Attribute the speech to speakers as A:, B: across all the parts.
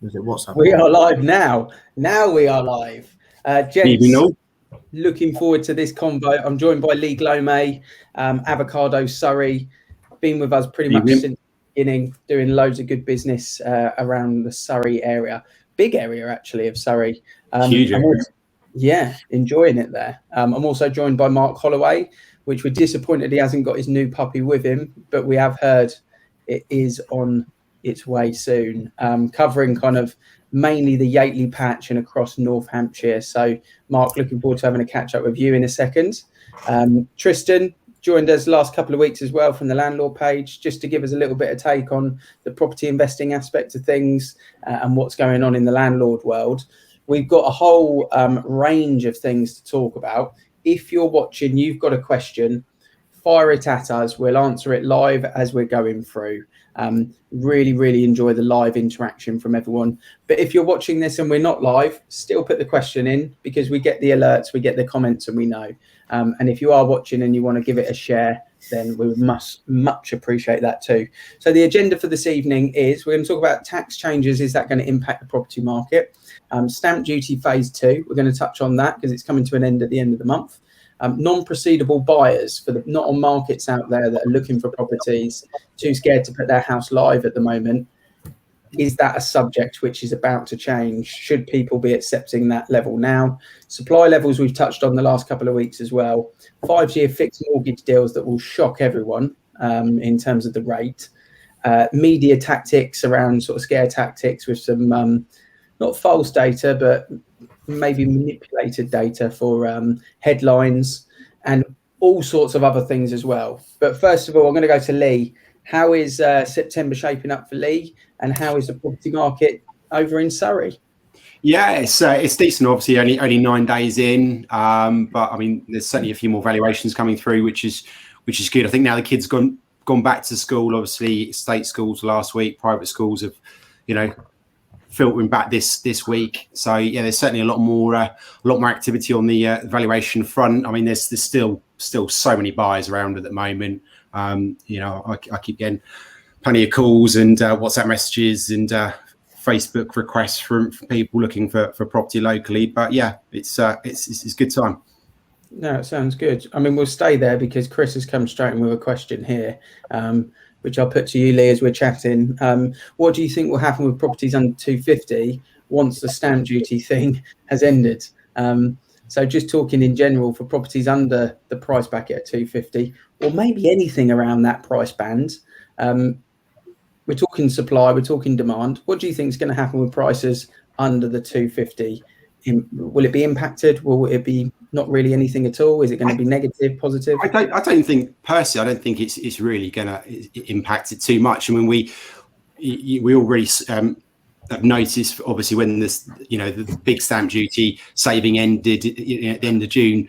A: Was it WhatsApp?
B: We are live now. Now we are live. Gents, looking forward to this convo. I'm joined by Lee Glomay, Avocado, Surrey. Been with us pretty much since the beginning, doing loads of good business around the Surrey area. Big area, actually, of Surrey.
C: Huge area.
B: Enjoying it there. I'm also joined by Mark Holloway, which we're disappointed he hasn't got his new puppy with him, but we have heard it is on its way soon, covering kind of mainly the Yateley patch and across North Hampshire. So, Mark, looking forward to having a catch up with you in a second. Tristan joined us last couple of weeks as well from the landlord page, just to give us a little bit of take on the property investing aspect of things and what's going on in the landlord world. We've got a whole range of things to talk about. If you're watching, you've got a question, fire it at us. We'll answer it live as we're going through. Really enjoy the live interaction from everyone. But if you're watching this and we're not live, still put the question in, because we get the alerts, we get the comments, and we know. And if you are watching and you want to give it a share, then we would much appreciate that too. So the agenda for this evening is we're going to talk about tax changes. Is that going to impact the property market? Stamp duty phase 2. We're going to touch on that because it's coming to an end at the end of the month. Non-proceedable buyers for the not on markets out there that are looking for properties, too scared to put their house live at the moment. Is that a subject which is about to change? Should people be accepting that level now? Supply levels we've touched on the last couple of weeks as well. 5-year fixed mortgage deals that will shock everyone in terms of the rate. Media tactics around sort of scare tactics with some not false data, but maybe manipulated data for headlines and all sorts of other things as well. But first of all, I'm going to go to Lee. How is September shaping up for Lee, and how is the property market over in Surrey?
C: Yeah, it's decent. Obviously, only 9 days in, but I mean, there's certainly a few more valuations coming through, which is good. I think now the kids gone back to school. Obviously, state schools last week, private schools have, filtering back this week. So yeah, there's certainly a lot more activity on the valuation front. I mean, there's still so many buyers around at the moment. I keep getting plenty of calls and WhatsApp messages and Facebook requests from people looking for property locally. But yeah, it's a good time.
B: No, it sounds good. I mean, we'll stay there because Chris has come straight in with a question here, which I'll put to you, Lee, as we're chatting. What do you think will happen with properties under 250 once the stamp duty thing has ended? So just talking in general for properties under the price bracket at 250, or maybe anything around that price band. We're talking supply, we're talking demand. What do you think is going to happen with prices under the 250? Will it be impacted? Will it be not really anything at all? Is it going to be negative, positive?
C: I don't think it's really going to impact it too much. I mean, we already have noticed, obviously, when this, the big stamp duty saving ended at the end of June,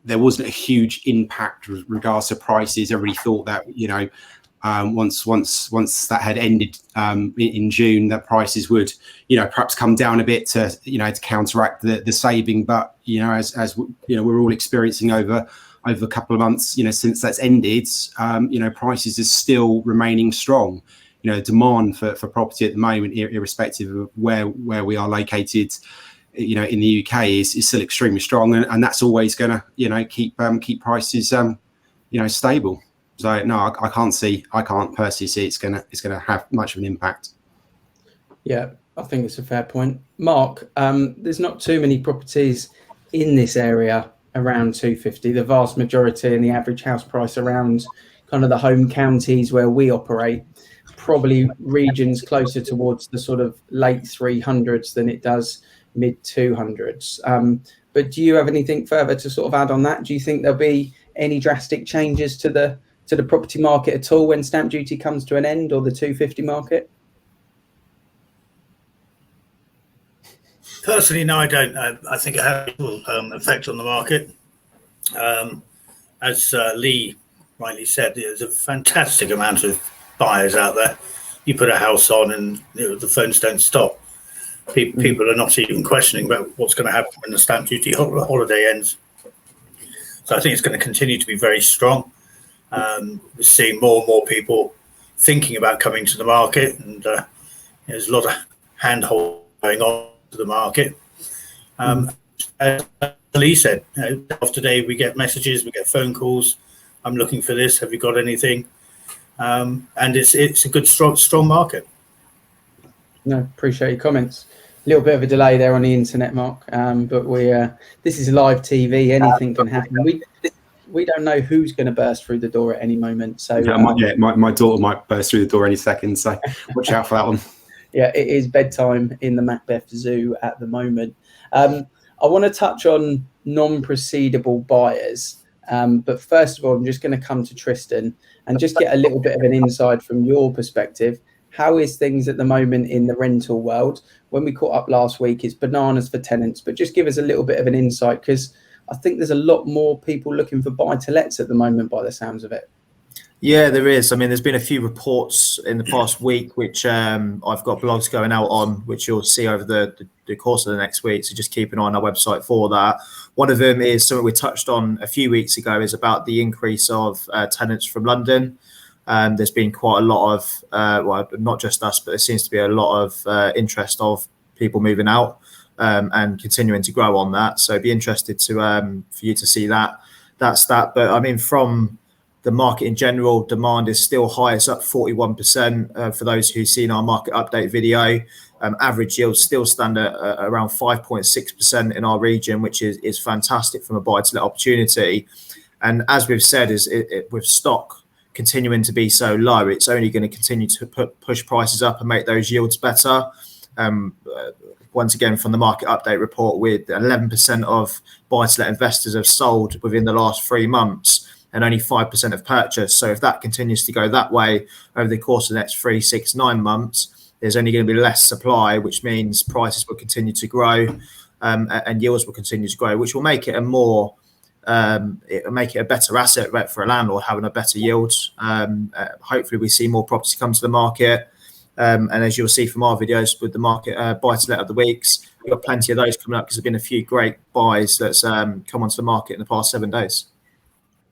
C: there wasn't a huge impact with regards to prices. Everybody thought that, once that had ended in June, that prices would, perhaps come down a bit to counteract the saving. But as we're all experiencing over a couple of months, since that's ended, prices are still remaining strong. Demand for property at the moment, irrespective of where we are located, in the UK, is still extremely strong, and that's always going to keep prices stable. So no, I can't personally see it's gonna have much of an impact.
B: Yeah, I think it's a fair point. Mark, there's not too many properties in this area around 250. The vast majority and the average house price around kind of the home counties where we operate, probably regions closer towards the sort of late 300s than it does mid 200s. But do you have anything further to sort of add on that? Do you think there'll be any drastic changes to the property market at all when stamp duty comes to an end, or the 250 market?
D: Personally, no, I don't. I think it has an effect on the market. As Lee rightly said, there's a fantastic amount of buyers out there. You put a house on and the phones don't stop. People are not even questioning about what's going to happen when the stamp duty holiday ends. So I think it's going to continue to be very strong. We're seeing more and more people thinking about coming to the market, and there's a lot handhold going on to the market. As Lee said, after day we get messages, we get phone calls. I'm looking for this. Have you got anything? And it's a good, strong market.
B: No, appreciate your comments. A little bit of a delay there on the internet, Mark, but this is live TV. Anything can happen. We don't know who's going to burst through the door at any moment. So
C: my daughter might burst through the door any second. So watch out for that one.
B: Yeah, it is bedtime in the Macbeth Zoo at the moment. I want to touch on non-proceedable buyers. But first of all, I'm just going to come to Tristan and just get a little bit of an insight from your perspective. How is things at the moment in the rental world? When we caught up last week, it's bananas for tenants, but just give us a little bit of an insight, because I think there's a lot more people looking for buy-to-lets at the moment by the sounds of it.
A: Yeah, there is. I mean, there's been a few reports in the past week, which I've got blogs going out on, which you'll see over the course of the next week. So just keep an eye on our website for that. One of them is something we touched on a few weeks ago, is about the increase of tenants from London. There's been quite a lot of, well, not just us, but there seems to be a lot of interest of people moving out and continuing to grow on that. So be interested to for you to see that stat. But I mean, from the market in general, demand is still high. It's up 41% for those who've seen our market update video. Average yields still stand at around 5.6% in our region, which is fantastic from a buy-to-let opportunity. And as we've said, with stock continuing to be so low, it's only going to continue to push prices up and make those yields better. Once again, from the market update report, with 11% of buy-to-let investors have sold within the last 3 months, and only 5% have purchased. So if that continues to go that way over the course of the next 3, 6, 9 months, there's only going to be less supply, which means prices will continue to grow and yields will continue to grow, which will make it a better asset for a landlord, having a better yield. Hopefully we see more properties come to the market. And as you'll see from our videos with the market buy-to-let of the weeks, we've got plenty of those coming up because there have been a few great buys that's come onto the market in the past 7 days.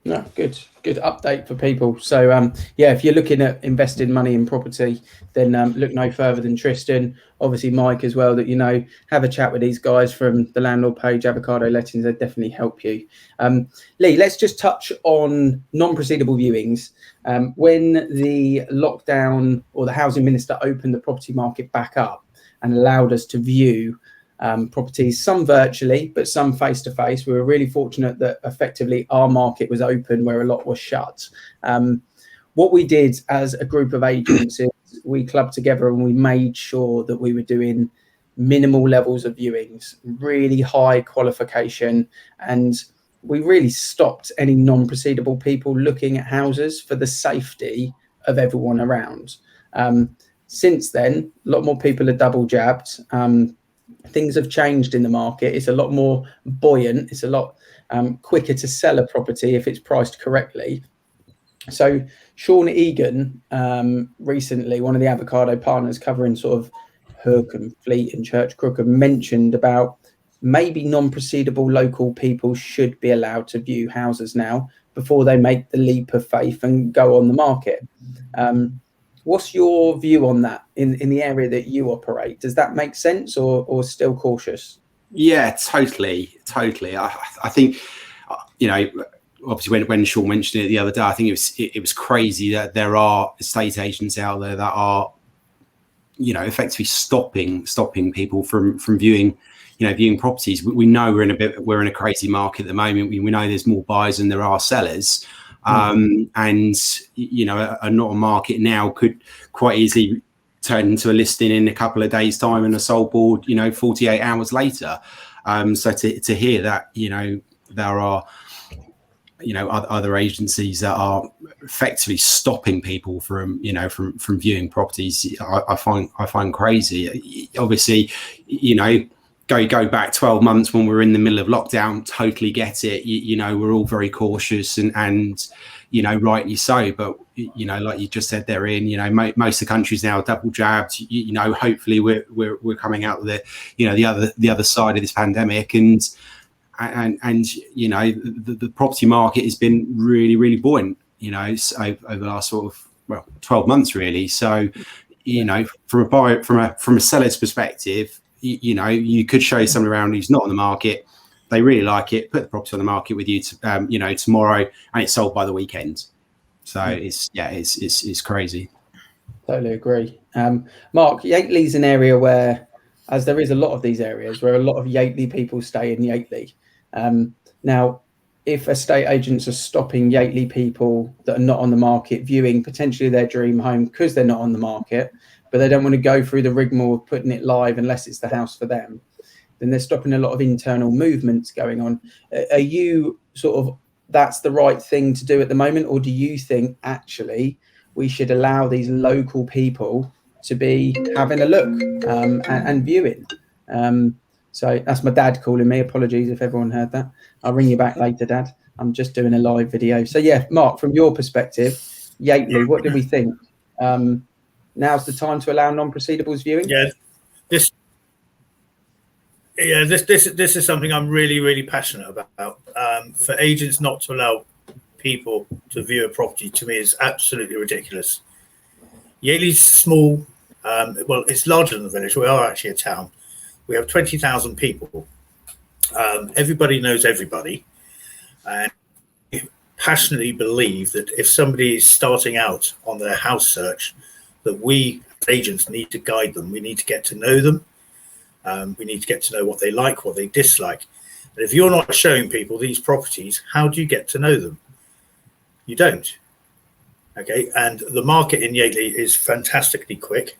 B: No, good update for people. So yeah, if you're looking at investing money in property, then look no further than Tristan. Obviously Mike as well, that have a chat with these guys from the landlord page, Avocado Lettings. They definitely help you. Lee, let's just touch on non-proceedable viewings. When the lockdown or the housing minister opened the property market back up and allowed us to view properties, some virtually, but some face-to-face. We were really fortunate that effectively our market was open where a lot was shut. What we did as a group of agents is we clubbed together and we made sure that we were doing minimal levels of viewings, really high qualification, and we really stopped any non-proceedable people looking at houses for the safety of everyone around. Since then, a lot more people are double jabbed. Things have changed in the market. It's a lot more buoyant. It's a lot quicker to sell a property if it's priced correctly. So Sean Egan, recently, one of the Avocado partners covering sort of Hook and Fleet and Church Crookham, mentioned about maybe non-proceedable local people should be allowed to view houses now before they make the leap of faith and go on the market. What's your view on that in the area that you operate? Does that make sense or still cautious?
C: Yeah, totally. I think, obviously when Sean mentioned it the other day, I think it was crazy that there are estate agents out there that are, effectively stopping people from viewing properties. We know we're in a crazy market at the moment. We know there's more buyers than there are sellers. And a not a market now could quite easily turn into a listing in a couple of days' time and a sold board 48 hours later. So to hear that there are other agencies that are effectively stopping people from viewing properties, I find crazy. Obviously go back 12 months when we were in the middle of lockdown, totally get it. We're all very cautious and rightly so. But, like you just said there, Ian, most of the countries now are double jabbed. Hopefully we're coming out with the other side of this pandemic. And the property market has been really, really buoyant, over the last 12 months, really. So, you know, from a buyer, from a seller's perspective, you know, you could show somebody around who's not on the market. They really like it, put the property on the market with you, you know, tomorrow, and it's sold by the weekend. So it's crazy.
B: Totally agree. Mark, Yateley's an area where, as there is a lot of these areas where a lot of Yateley people stay in Yateley. Now, if estate agents are stopping Yateley people that are not on the market viewing potentially their dream home because they're not on the market, but they don't want to go through the rigmarole of putting it live unless it's the house for them, then they're stopping a lot of internal movements going on. Are you sort of, that's the right thing to do at the moment, or do you think actually we should allow these local people to be having a look and viewing? So that's my dad calling me. Apologies if everyone heard that. I'll ring you back later, Dad. I'm just doing a live video. So yeah, Mark, from your perspective, Yateley, what do we think? Now's the time to allow non-proceedables viewing?
D: Yeah, this is something I'm really passionate about. For agents not to allow people to view a property, to me, is absolutely ridiculous. Yateley's small. Well, it's larger than the village. We are actually a town. We have 20,000 people. Everybody knows everybody, and I passionately believe that if somebody is starting out on their house search, that we as agents need to guide them. We need to get to know them. We need to get to know what they like, what they dislike. And if you're not showing people these properties, how do you get to know them? You don't. Okay, and the market in Yateley is fantastically quick.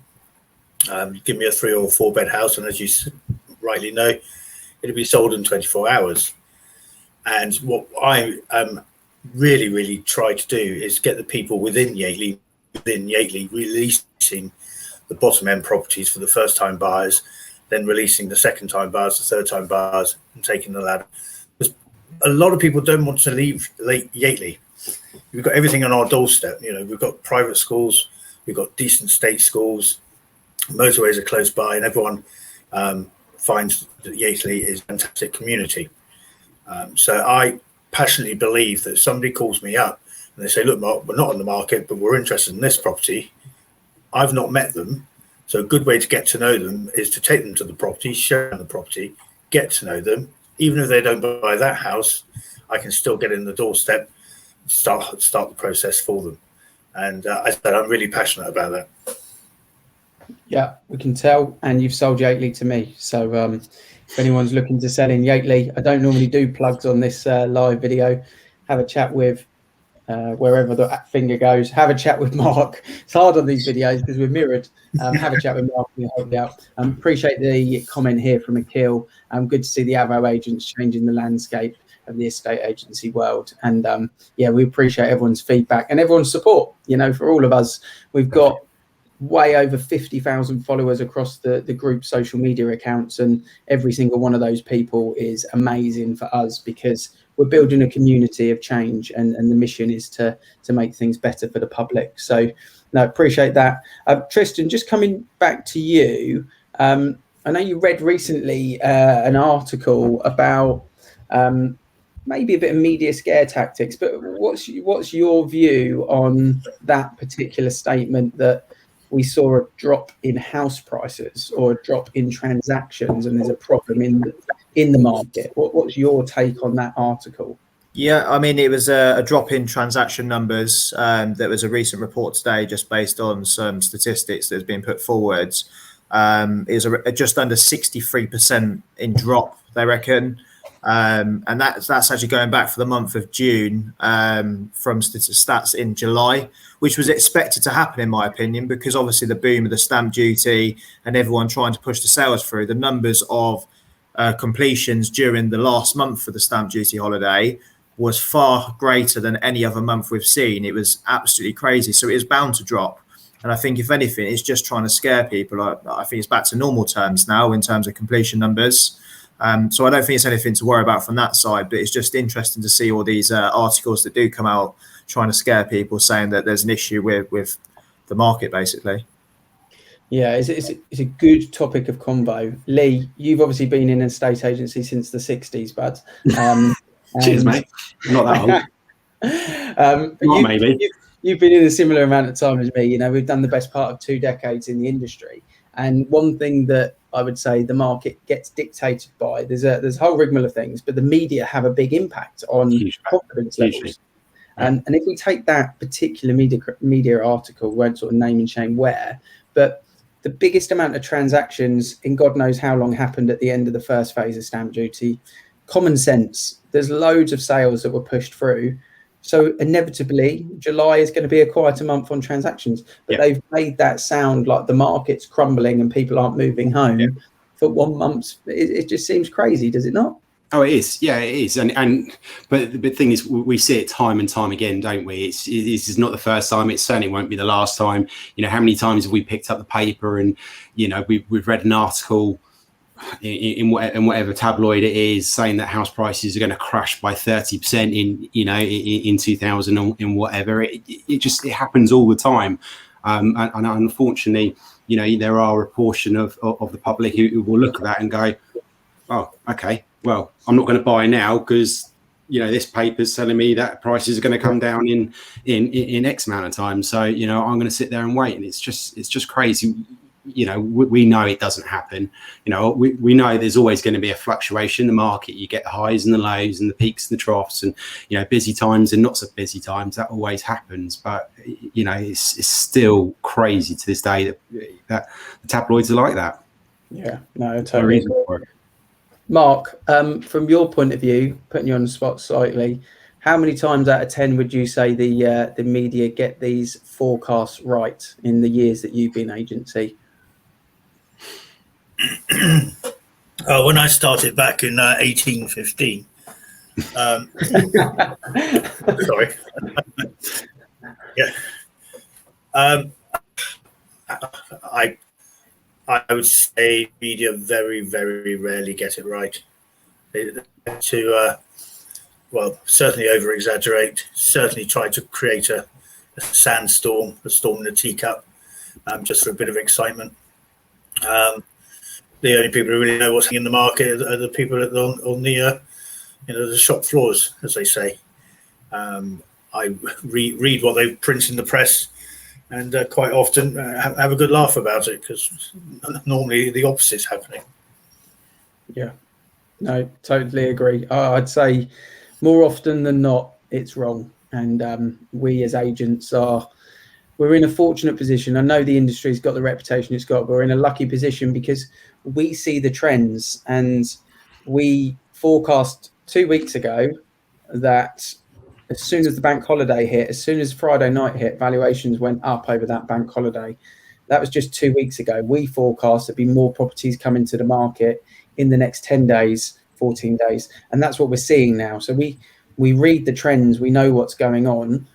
D: Give me a 3 or 4 bed house, and as you rightly know, it'll be sold in 24 hours. And what I really try to do is get the people within Yateley releasing the bottom end properties for the first time buyers, then releasing the second time buyers, the third time buyers, and taking the ladder. Because a lot of people don't want to leave Yateley. We've got everything on our doorstep. You know, we've got private schools, we've got decent state schools, motorways are close by, and everyone finds that Yateley is a fantastic community. So I passionately believe that if somebody calls me up and they say, look, Mark, we're not on the market, but we're interested in this property. I've not met them. So a good way to get to know them is to take them to the property, show them the property, get to know them. Even if they don't buy that house, I can still get in the doorstep, start the process for them. And I said, I'm really passionate about that.
B: Yeah, we can tell, and you've sold Yateley to me. So if anyone's looking to sell in Yateley, I don't normally do plugs on this live video. Have a chat with wherever the finger goes. Have a chat with Mark. It's hard on these videos because we're mirrored. Have a chat with Mark and help you out. Appreciate the comment here from Akil. Good to see the Avo agents changing the landscape of the estate agency world. And yeah, we appreciate everyone's feedback and everyone's support. You know, for all of us, we've got way over 50,000 followers across the group social media accounts, and every single one of those people is amazing for us because we're building a community of change, and the mission is to make things better for the public. So no, appreciate that. Tristan, just coming back to you, I know you read recently an article about maybe a bit of media scare tactics, but what's your view on that particular statement that we saw a drop in house prices or a drop in transactions and there's a problem in the market? What's your take on that article?
A: Yeah, I mean, it was a drop in transaction numbers. There was a recent report today just based on some statistics that's been put forward. It was just under 63% in drop, they reckon. And that's actually going back for the month of June from stats in July, which was expected to happen, in my opinion, because obviously the boom of the stamp duty and everyone trying to push the sales through, the numbers of completions during the last month for the stamp duty holiday was far greater than any other month we've seen. It was absolutely crazy. So it is bound to drop. And I think, if anything, it's just trying to scare people. I think it's back to normal terms now in terms of completion numbers. So I don't think it's anything to worry about from that side, but it's just interesting to see all these articles that do come out trying to scare people, saying that there's an issue with the market, basically.
B: Yeah, it's a good topic of convo. Lee, you've obviously been in an estate agency since the 60s, bud.
C: Cheers, mate. I'm not that old.
B: Maybe. you've been in a similar amount of time as me. You know, we've done the best part of 2 decades in the industry. And one thing that I would say the market gets dictated by, there's a whole rigmarole of things, but the media have a big impact on confidence levels. And if we take that particular media article, won't sort of name and shame where, but the biggest amount of transactions in God knows how long happened at the end of the first phase of stamp duty. Common sense. There's loads of sales that were pushed through. So inevitably, July is going to be a quieter month on transactions. But they've made that sound like the market's crumbling and people aren't moving home for 1 month. It just seems crazy, does it not?
C: Oh, it is. Yeah, it is. But the thing is, we see it time and time again, don't we? This is not the first time. It certainly won't be the last time. You know, how many times have we picked up the paper and, you know, we've read an article in whatever tabloid it is saying that house prices are going to crash by 30% in 2000 and whatever. It happens all the time. And unfortunately, you know, there are a portion of the public who will look at that and go, oh, okay, well, I'm not going to buy now because, you know, this paper's telling me that prices are going to come down in X amount of time. So, you know, I'm going to sit there and wait. And it's just crazy. You know, we know it doesn't happen. You know, we know there's always going to be a fluctuation in the market. You get the highs and the lows and the peaks and the troughs and, you know, busy times and not so busy times. That always happens. But, you know, it's still crazy to this day that the tabloids are like that.
B: Yeah, no, totally. Mark, from your point of view, putting you on the spot slightly, how many times out of 10 would you say the media get these forecasts right in the years that you've been agency?
D: When I started back in 1815, sorry, I would say media very, very rarely get it right. They certainly over exaggerate, certainly try to create a sandstorm, a storm in a teacup, just for a bit of excitement. The only people who really know what's in the market are the people on the the shop floors, as they say. I read what they print in the press, and quite often have a good laugh about it because normally the opposite's happening. Yeah,
B: no, totally agree. I'd say more often than not, it's wrong, and we as agents we're in a fortunate position. I know the industry's got the reputation it's got, but we're in a lucky position because we see the trends, and we forecast 2 weeks ago that as soon as the bank holiday hit, as soon as Friday night hit, valuations went up over that bank holiday. That was just 2 weeks ago. We forecast there'd be more properties coming to the market in the next 10 days, 14 days. And that's what we're seeing now. So we read the trends, we know what's going on.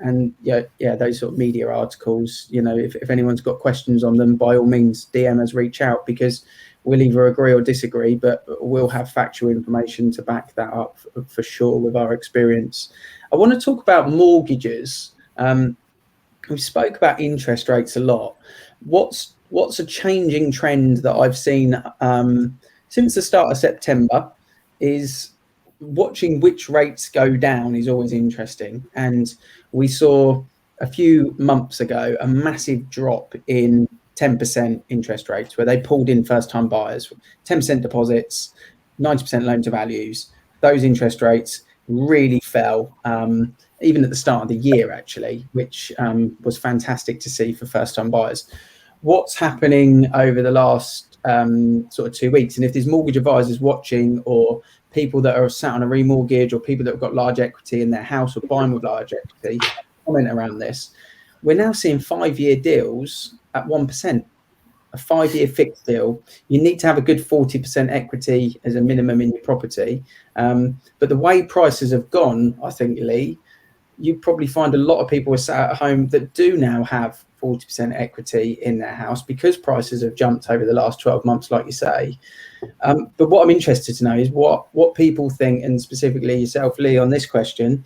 B: And those sort of media articles, you know, if anyone's got questions on them, by all means, DM us, reach out, because we'll either agree or disagree, but we'll have factual information to back that up for sure with our experience. I want to talk about mortgages. We spoke about interest rates a lot. What's a changing trend that I've seen since the start of September is watching which rates go down is always interesting. And we saw a few months ago a massive drop in 10% interest rates where they pulled in first-time buyers, 10% deposits, 90% loan to values. Those interest rates really fell, even at the start of the year, actually, which was fantastic to see for first-time buyers. What's happening over the last sort of 2 weeks? And if there's mortgage advisors watching, or people that are sat on a remortgage, or people that have got large equity in their house or buying with large equity, comment around this. We're now seeing 5-year deals at 1%, a 5-year fixed deal. You need to have a good 40% equity as a minimum in your property. But the way prices have gone, I think, Lee, you probably find a lot of people are sat at home that do now have 40% equity in their house because prices have jumped over the last 12 months, like you say. But what I'm interested to know is what people think, and specifically yourself, Lee, on this question.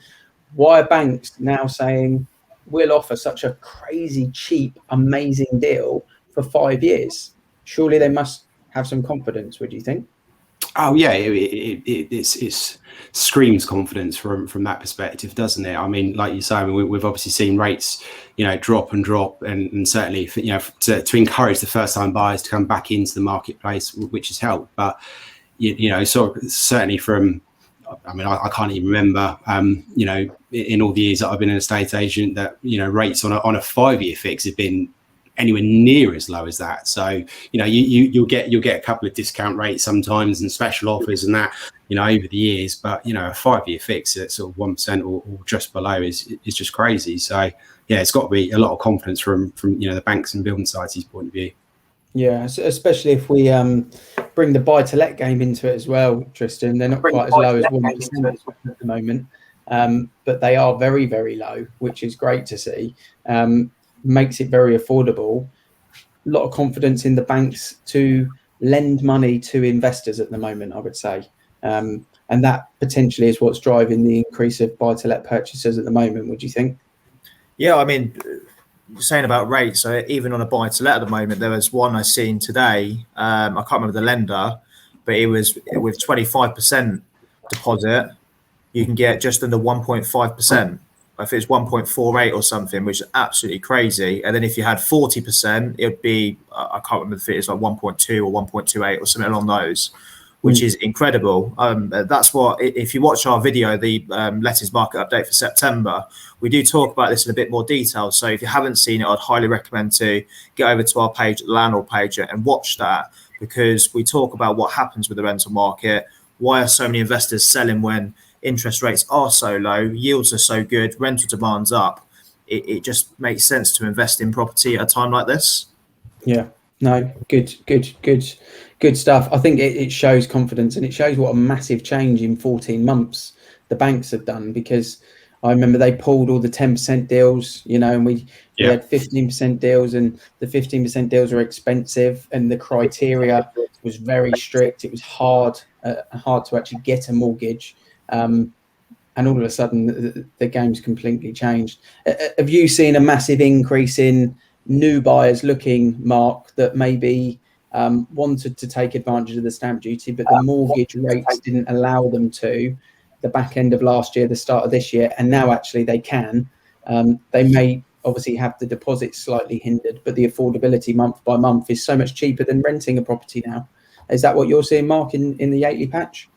B: Why are banks now saying we'll offer such a crazy, cheap, amazing deal for 5 years? Surely they must have some confidence, would you think?
C: Oh yeah, it's screams confidence from that perspective, doesn't it? I mean, like you say, I mean, we've obviously seen rates, drop, and certainly, to encourage the first time buyers to come back into the marketplace, which has helped. But so certainly from, I mean, I can't even remember, in all the years that I've been an estate agent, that rates on a 5-year fix have been anywhere near as low as that. So you'll get a couple of discount rates sometimes and special offers and that over the years, but a 5-year fix at sort of 1% or just below is just crazy. So yeah, it's got to be a lot of confidence from the banks and building societies' point of view.
B: Yeah, especially if we bring the buy to let game into it as well, Tristan. They're not quite as low as 1% at the moment, but they are very, very low, which is great to see. Makes it very affordable. A lot of confidence in the banks to lend money to investors at the moment, I would say. And that potentially is what's driving the increase of buy-to-let purchases at the moment, would you think?
A: Yeah, I mean, you're saying about rates, so even on a buy-to-let at the moment, there was one I seen today. I can't remember the lender, but it was with 25% deposit, you can get just under 1.5%. If it's 1.48 or something, which is absolutely crazy. And then if you had 40%, it would be, I can't remember if it is like 1.2 or 1.28 or something along those, which is incredible. That's what, if you watch our video, the lettings market update for September, we do talk about this in a bit more detail. So if you haven't seen it, I'd highly recommend to get over to our page, the landlord page, and watch that, because we talk about what happens with the rental market. Why are so many investors selling when interest rates are so low, yields are so good, rental demand's up? It just makes sense to invest in property at a time like this.
B: Yeah, no, good stuff. I think it shows confidence, and it shows what a massive change in 14 months the banks have done, because I remember they pulled all the 10% deals, and we had 15% deals, and the 15% deals were expensive, and the criteria was very strict. It was hard to actually get a mortgage. And all of a sudden, the game's completely changed. Have you seen a massive increase in new buyers looking, Mark, that maybe wanted to take advantage of the stamp duty, but the mortgage rates didn't allow them to, the back end of last year, the start of this year, and now actually they can? They may obviously have the deposit slightly hindered, but the affordability month by month is so much cheaper than renting a property now. Is that what you're seeing, Mark, in the Yateley patch?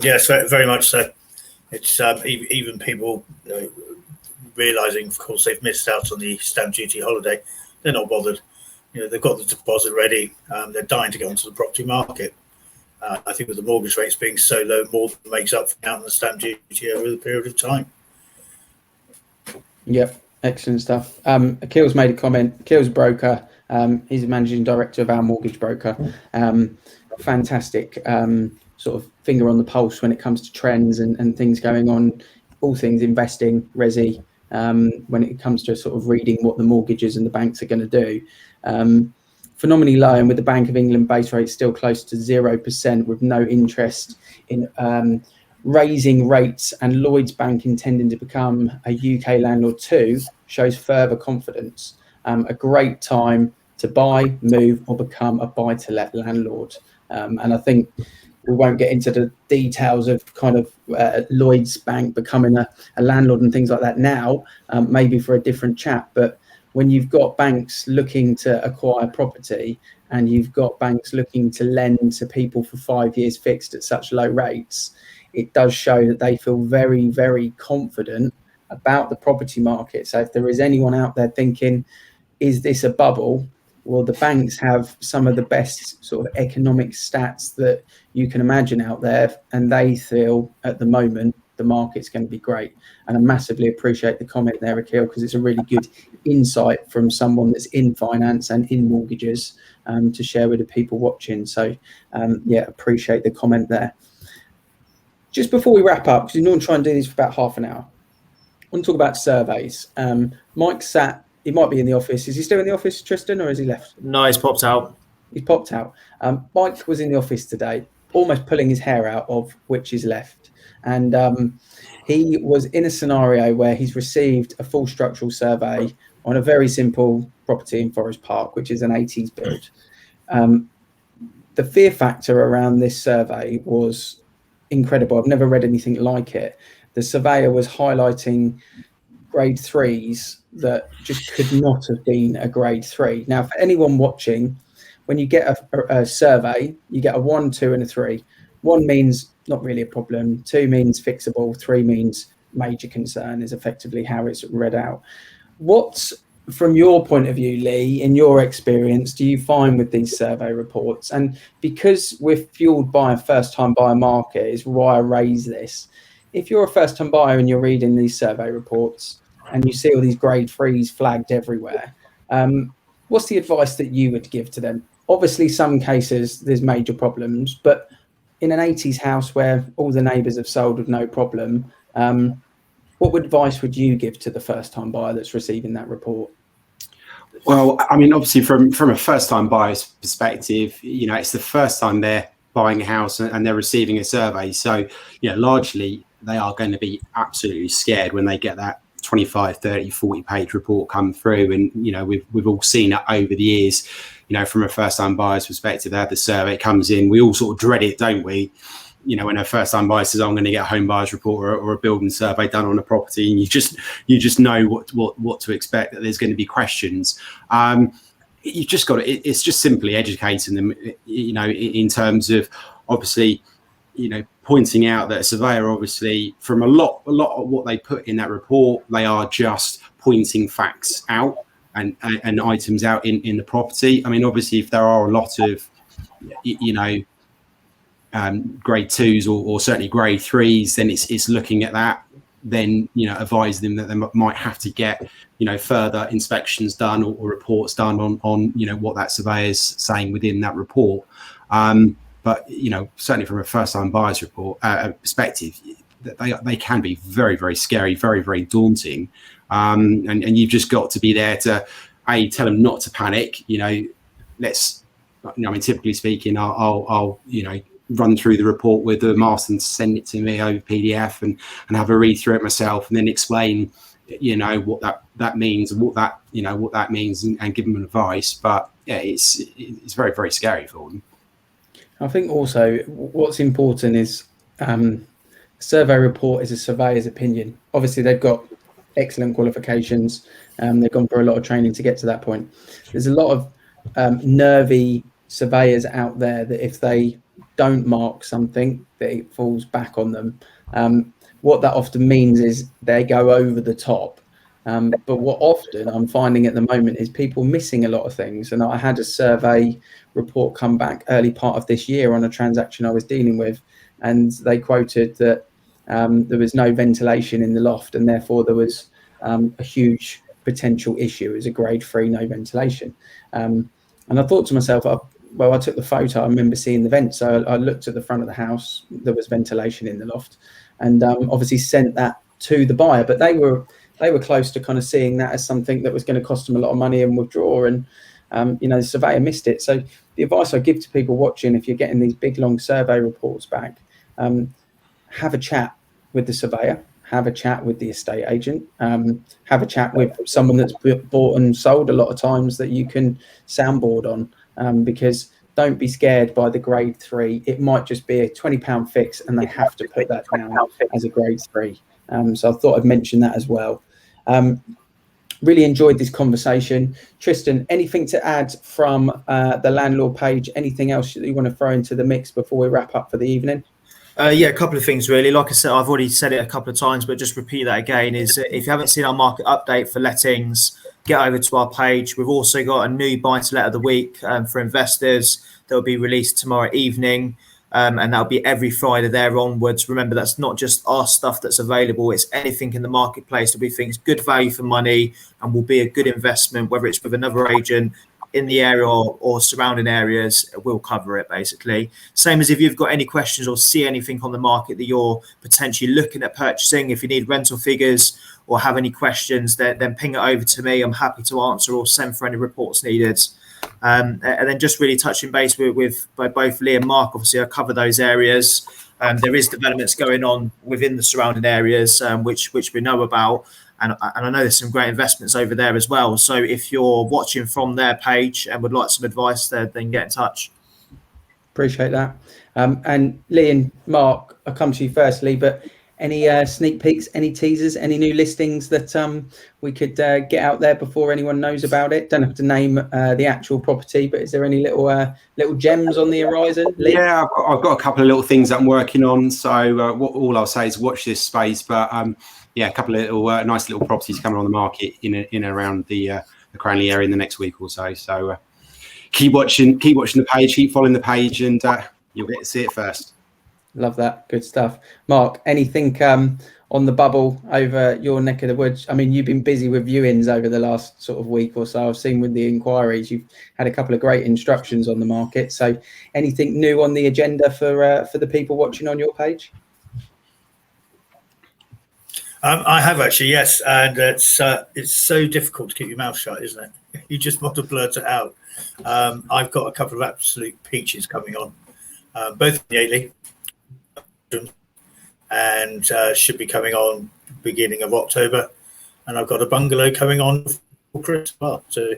D: Yes, very much so. It's even people realising, of course, they've missed out on the stamp duty holiday. They're not bothered. They've got the deposit ready. They're dying to get onto the property market. I think with the mortgage rates being so low, more than makes up for out on the stamp duty over the period of time.
B: Yep, excellent stuff. Akil's made a comment. Akil's a broker. He's a managing director of our mortgage broker. Fantastic. Sort of finger on the pulse when it comes to trends and things going on, all things investing, resi, when it comes to sort of reading what the mortgages and the banks are going to do. Phenomenally low, and with the Bank of England base rate still close to 0%, with no interest in raising rates, and Lloyds Bank intending to become a UK landlord too, shows further confidence. A great time to buy, move, or become a buy-to-let landlord. And I think we won't get into the details of kind of Lloyds Bank becoming a landlord and things like that now, maybe for a different chat. But when you've got banks looking to acquire property, and you've got banks looking to lend to people for 5 years fixed at such low rates, it does show that they feel very, very confident about the property market. So if there is anyone out there thinking, is this a bubble? Well, the banks have some of the best sort of economic stats that you can imagine out there, and they feel at the moment the market's going to be great. And I massively appreciate the comment there, Akil, because it's a really good insight from someone that's in finance and in mortgages to share with the people watching. So, appreciate the comment there. Just before we wrap up, because we normally try and do these for about half an hour, I want to talk about surveys. Mike sat. He might be in the office. Is he still in the office, Tristan, or has he left?
A: No, he's popped out.
B: He's popped out. Mike was in the office today, almost pulling his hair out of which is left. And he was in a scenario where he's received a full structural survey on a very simple property in Forest Park, which is an 80s build. the fear factor around this survey was incredible. I've never read anything like it. The surveyor was highlighting grade 3s that just could not have been a grade 3. Now, for anyone watching, when you get a survey, you get a 1, 2, and a 3. 1 means not really a problem. 2 means fixable. 3 means major concern, is effectively how it's read out. What, from your point of view, Lee, in your experience, do you find with these survey reports? And because we're fueled by a first-time buyer market, is why I raise this. If you're a first-time buyer and you're reading these survey reports and you see all these grade 3s flagged everywhere, what's the advice that you would give to them? Obviously, some cases there's major problems, but in an 80s house where all the neighbours have sold with no problem, what advice would you give to the first-time buyer that's receiving that report?
C: Well, I mean, obviously, from a first-time buyer's perspective, you know, it's the first time they're buying a house and they're receiving a survey. So, you know, largely they are going to be absolutely scared when they get that 25, 30, 40-page report come through. And, you know, we've all seen it over the years. You know, from a first-time buyer's perspective, they have the survey comes in. We all sort of dread it, don't we? You know, when a first-time buyer says, "I'm going to get a home buyer's report or a building survey done on a property," and you just know what to expect, that there's going to be questions. You've just got to, it's just simply educating them, you know, in terms of obviously, you know, pointing out that a surveyor, obviously, from a lot of what they put in that report, they are just pointing facts out and items out in the property. I mean, obviously, if there are a lot of, you know, grade 2s or certainly grade 3s, then it's looking at that, then, you know, advise them that they might have to get, you know, further inspections done or reports done on, you know, what that surveyor's saying within that report. But, you know, certainly from a first-time buyer's report perspective, they can be very, very scary, very, very daunting. And you've just got to be there to, tell them not to panic. You know, I mean, typically speaking, I'll you know, run through the report with them, ask them to send it to me over PDF and have a read through it myself, and then explain, you know, what that means and what that means, and give them advice. But yeah, it's very, very scary for them.
B: I think also what's important is survey report is a surveyor's opinion. Obviously, they've got excellent qualifications. They've gone through a lot of training to get to that point. There's a lot of nervy surveyors out there that if they don't mark something, that it falls back on them. What that often means is they go over the top. But what often I'm finding at the moment is people missing a lot of things. And I had a survey report come back early part of this year on a transaction I was dealing with, and they quoted that there was no ventilation in the loft, and therefore there was a huge potential issue. It was a grade 3, no ventilation. And I thought to myself, I took the photo. I remember seeing the vent, so I looked at the front of the house. There was ventilation in the loft, and obviously sent that to the buyer. But they were close to kind of seeing that as something that was going to cost them a lot of money and withdraw. And you know, the surveyor missed it. So the advice I give to people watching, if you're getting these big long survey reports back, have a chat with the surveyor, have a chat with the estate agent, have a chat with someone that's bought and sold a lot of times that you can soundboard on. Because don't be scared by the grade 3. It might just be a £20 fix, and they have to put that down as a grade 3. So I thought I'd mention that as well. Really enjoyed this conversation. Tristan, anything to add from the landlord page? Anything else that you want to throw into the mix before we wrap up for the evening?
A: Yeah, a couple of things really. Like I said, I've already said it a couple of times, but just repeat that again, is if you haven't seen our market update for lettings, get over to our page. We've also got a new buy to let of the week for investors that will be released tomorrow evening. And that'll be every Friday there onwards. Remember, that's not just our stuff that's available. It's anything in the marketplace that we think is good value for money and will be a good investment, whether it's with another agent in the area or surrounding areas. We'll cover it basically. Same as if you've got any questions or see anything on the market that you're potentially looking at purchasing. If you need rental figures or have any questions, then ping it over to me. I'm happy to answer or send for any reports needed. And then just really touching base with both Lee and Mark. Obviously, I cover those areas. There is developments going on within the surrounding areas, which we know about. And I know there's some great investments over there as well. So if you're watching from their page and would like some advice, then get in touch.
B: Appreciate that. And Lee and Mark, I'll come to you firstly, but any sneak peeks, any teasers, any new listings that we could get out there before anyone knows about it? Don't have to name the actual property, but is there any little gems on the horizon, Lee?
C: Yeah, I've got a couple of little things that I'm working on. So all I'll say is watch this space. But yeah, a couple of little nice little properties coming on the market in and around the Cranley area in the next week or so. So keep watching the page, keep following the page, and you'll get to see it first.
B: Love that. Good stuff. Mark, anything on the bubble over your neck of the woods? I mean, you've been busy with viewings over the last sort of week or so. I've seen with the inquiries, you've had a couple of great instructions on the market. So anything new on the agenda for the people watching on your page?
D: I have actually, yes. And it's so difficult to keep your mouth shut, isn't it? You just want to blurt it out. I've got a couple of absolute peaches coming on, both in the Yatley, and should be coming on beginning of October, and I've got a bungalow coming on for Christmas. Well, so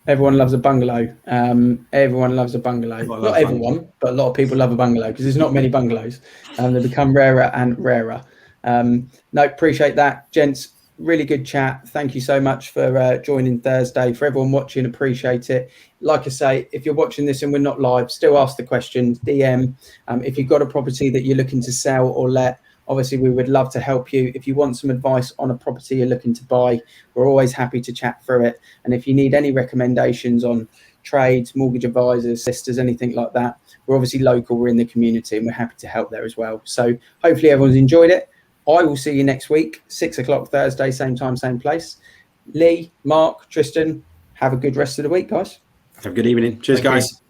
B: everyone loves a bungalow. Everyone loves a bungalow. Not everyone, but a lot of people love a bungalow because there's not many bungalows. They become rarer and rarer. No, appreciate that, gents. Really good chat. Thank you so much for joining Thursday. For everyone watching, appreciate it. Like I say, if you're watching this and we're not live, still ask the questions, DM. If you've got a property that you're looking to sell or let, obviously we would love to help you. If you want some advice on a property you're looking to buy, we're always happy to chat through it. And if you need any recommendations on trades, mortgage advisors, sisters, anything like that, we're obviously local, we're in the community, and we're happy to help there as well. So hopefully everyone's enjoyed it. I will see you next week, 6 o'clock Thursday, same time, same place. Lee, Mark, Tristan, have a good rest of the week, guys.
C: Have a good evening. Cheers, guys.